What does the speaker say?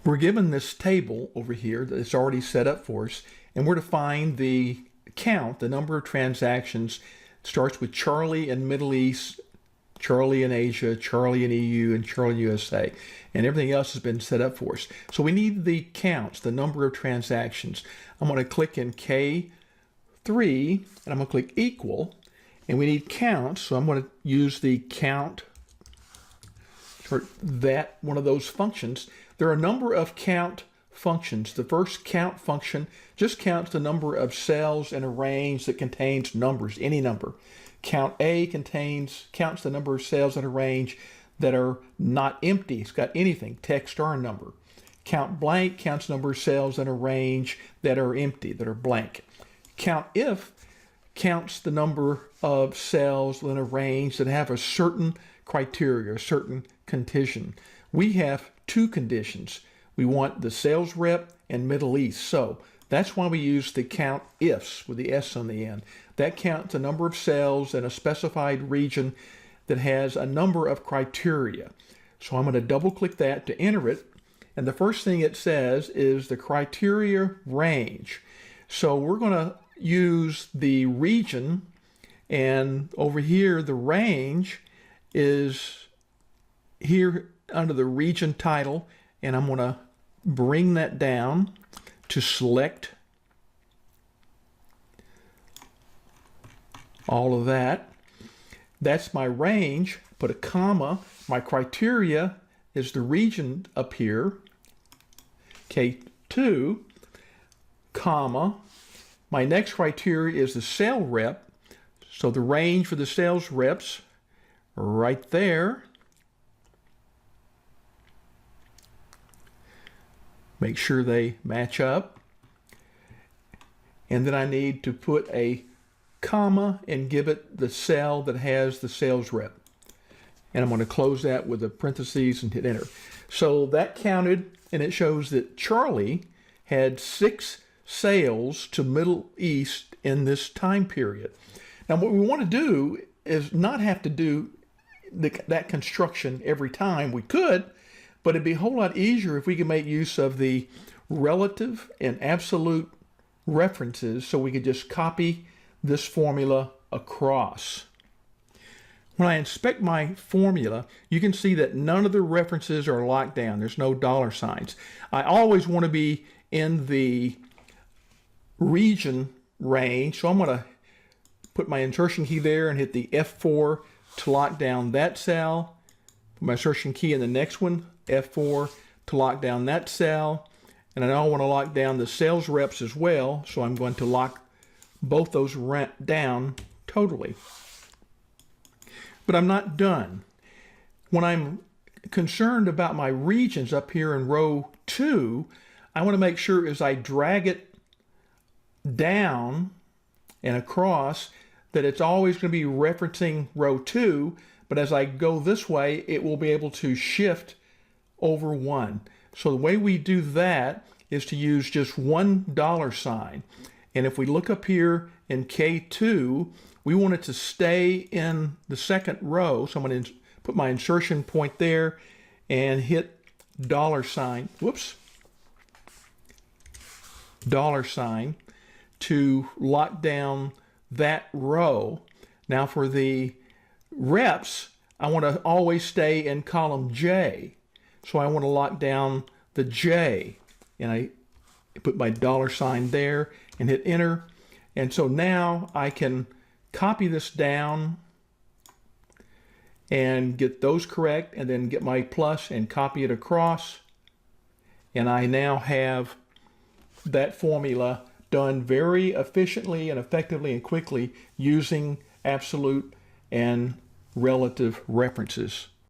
We're given this table over here that's already set up for us, and we're to find the count, the number of transactions. It starts with Charlie in Middle East, Charlie in Asia, Charlie in EU, and Charlie USA, and everything else has been set up for us. So we need the counts, the number of transactions. I'm going to click in K3, and I'm going to click equal, and we need counts, so I'm going to use the count for that one of those functions. There are a number of count functions. The first count function just counts the number of cells in a range that contains numbers, any number. Count A counts the number of cells in a range that are not empty. It's got anything, text or a number. Count blank counts the number of cells in a range that are empty, that are blank. Count if counts the number of cells in a range that have a certain criteria, a certain condition. We have two conditions. We want the sales rep and Middle East. So that's why we use the count ifs with the S on the end. That counts the number of cells in a specified region that has a number of criteria. So I'm going to double click that to enter it. And the first thing it says is the criteria range. So we're going to use the region, and over here the range is here under the region title, and I'm going to bring that down to select all of that. That's my range. Put a comma. My criteria is the region up here, K2, comma. My next criteria is the sales rep. So the range for the sales reps right there. Make sure they match up. And then I need to put a comma and give it the cell that has the sales rep. And I'm going to close that with a parentheses and hit enter. So that counted, and it shows that Charlie had 6 sales to Middle East in this time period. Now what we want to do is not have to do that construction every time. We could, but it'd be a whole lot easier if we could make use of the relative and absolute references, so we could just copy this formula across. When I inspect my formula, you can see that none of the references are locked down. There's no dollar signs. I always want to be in the region range, so I'm going to put my insertion key there and hit the F4 to lock down that cell. Put my insertion key in the next one, F4 to lock down that cell. And I now want to lock down the sales reps as well, so I'm going to lock both those down totally. But I'm not done. When I'm concerned about my regions up here in row 2, I want to make sure as I drag it down and across that it's always going to be referencing row 2, but as I go this way, it will be able to shift over 1. So the way we do that is to use just one dollar sign. And if we look up here in K2, we want it to stay in the second row. So I'm going to put my insertion point there and hit dollar sign, dollar sign to lock down that row. Now for the reps, I want to always stay in column J. So I want to lock down the J, and I put my dollar sign there and hit enter. And so now I can copy this down and get those correct, and then get my plus and copy it across. And I now have that formula done very efficiently and effectively and quickly using absolute and relative references.